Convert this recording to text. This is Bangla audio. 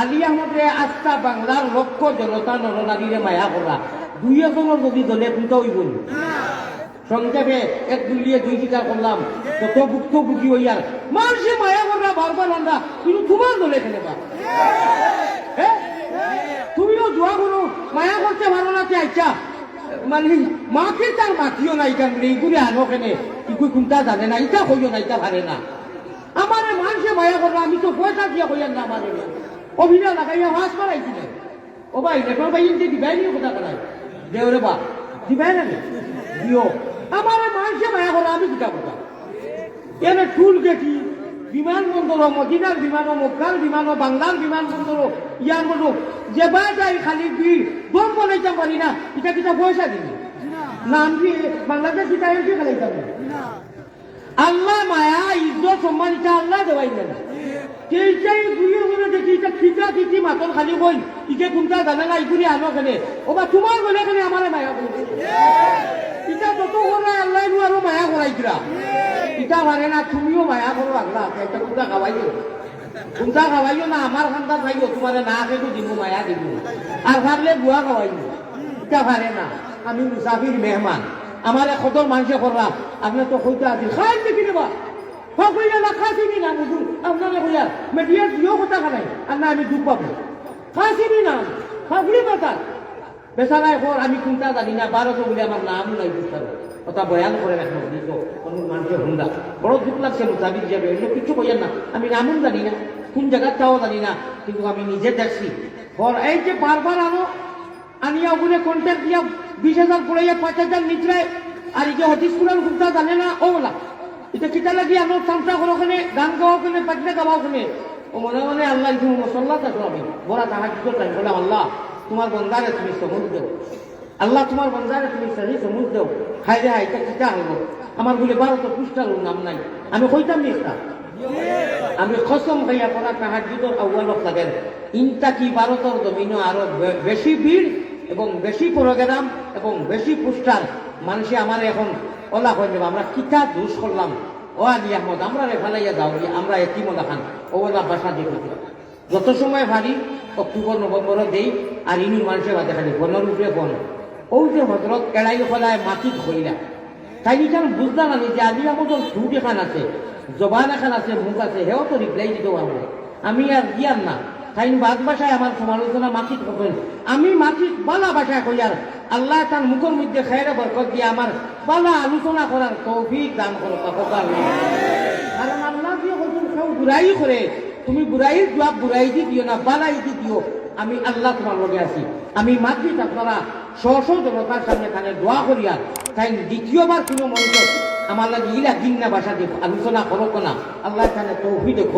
আলী আহমদে আস্থা বাংলার লক্ষ জনতা নরনারীরে মায়া করা দুই একজনের যদি দলে দুটো হইব সংক্ষেপে এক দুলিয়ে দুই টিকা করলাম তত ভুক্তভোগী হইয়ার মানুষে মায়া করা বারবার আমরা কিন্তু তোমার দলে খেলেবা হ্যাঁ তুমিও দোয়া করো মায়া করতে ভালো না আচ্ছা মানে মাকে তার মাখিও না ইটা বলে এইগুলি আনো কেনে ইগুই কোনটা জানে না ইটা হইও না ইটা পারে না আমার মানুষে মায়া করবো আমি তো পয়সা দিয়ে হইয়ার না আমার অভিনয় লাগাইয়া মাছ মারাইছিলেন ও ভাই নেটর ভাই ইনতে দিবাই নিয়ে কথা করাই দেওরে বা দিবাই না দিও আমার মানুষে মায়া করবো আমি কিতা কথা এর টুল গেছি বিমানবন্দর মদিনার বিমান মক্কার বিমান বাংলার বিমানবন্দর ইয়ার মতো যে বা যাই খালি ভিড় দম বলাইতে পারি না এটা কিটা পয়সা দিবি না আমি বাংলাদেশ এটা এমপি খেলাইতাম আল্লাহ মায়া ইজ্জত সম্মান এটা আল্লাহ দেওয়াই দেন সেইটাই দুইয়ে বলে দেখি এটা খিচা খিচি মাতল খালি বই ইকে কোনটা জানে না ইগুলি আনো কেনে ওবা তোমার বলে কেনে আমার মায়া করবে এটা যত করে আল্লাহ আরো মায়া করাইছিলা ইটা পারে না তুমিও মায়া করো আল্লাহ একটা কোনটা খাওয়াইও কোনটা খাওয়াইও না আমার খান্দার খাইও তোমার না খেয়ে দিব মায়া দিব আর ভাবলে বুয়া খাওয়াইও ইটা পারে না আমি মুসাফির মেহমান আমার কত মানুষে করলাম আপনার তো কইতে আছে খাই দেখি দেবা কইলে না খাসিনি না বুঝুন আপনারা কইয়া মেডিয়ার দিও কথা খানাই আর না আমি দুঃখ পাবো খাসিনি না খাবলি কথা বেচারায় পর আমি কোনটা জানি না 1200 বলে আমার নাম নাই বুঝতে ওটা বয়ান করে রাখবো দিত কোন মানুষের হুন্ডা বড় দুঃখ লাগছে মুসাফির যাবে অন্য কিছু কইয়ার না আমি নামও জানি না কোন জায়গাটাও জানি না কিন্তু আমি নিজে দেখছি পর এই যে বারবার আনিয়া ওগুলো কন্ট্যাক্ট দিয়া 20,000 পড়াইয়া 5,000 নিচড়ায় আর এই যে হদিস কুরান কোনটা জানে না ও বলা এটা কিতা লাগি আমার চামচা করো ওখানে গান গাওয়া ওখানে পাটনা গাওয়া ওখানে ও মনে মনে আল্লাহ তুমি মশল্লা থাকো আমি বড় তাহা কি করতাম বললাম আল্লাহ তোমার বন্দারে তুমি সমুদ দেও আল্লাহ তোমার বন্দারে তুমি সহি সমুদ দেও খাই রে এটা কিতা হইব আমার বলে 12 পৃষ্ঠার নাম নাই আমি কইতাম নি এটা আমি কসম খাইয়া পড়া তাহাজ্জুদের আউয়ালত লাগেন ইনটা কি ভারতের জমিনে আরো বেশি ভিড় এবং বেশি প্রোগ্রাম এবং বেশি পোস্টার মানুষে আমার এখন ওলা হয়ে যাবে আমরা কিতা দোষ করলাম ও আলী আহমদ আমরা রেফালাইয়া যাও আমরা এতিমলা খান ওলা বাসা দেখে যত সময় ভারি অক্টোবর নভেম্বর দেই আর ইনুর মানুষের বাদে খালি বনের উপরে বন ও যে হজরত এড়াই ফেলায় মাটিত হইলা তাই নিখান বুঝলাম না যে আলী আহমদের ঠুট এখান আছে জবান এখান আছে মুখ আছে হেও তো রিপ্লাই দিতে পারবো আমি আর দিয়ার না তাই বাদ ভাষায় আমার সমালোচনা মাটিত করবেন আমি মাটিত বালা ভাষায় কই আর আল্লাহ তার মুখের মধ্যে খায়রে বরকত দিয়ে আমার বালা আলোচনা করার তৌফিক দান করো কারণ আল্লাহ দিয়ে হয়তো কেউ বুড়াই করে তুমি বুড়াইয়ের জবাব বুড়াই দি দিও না বালাই দি দিও আমি আল্লাহ তোমার লগে আছি আমি মাতৃত আপনারা স্ব জনতার সামনে খানে দোয়া করিয়া তাই দ্বিতীয়বার কোনো মন্ত্র আমার লাগে ইলা দিন না ভাষা দেব আলোচনা করো না আল্লাহ খানে তৌফিক হোক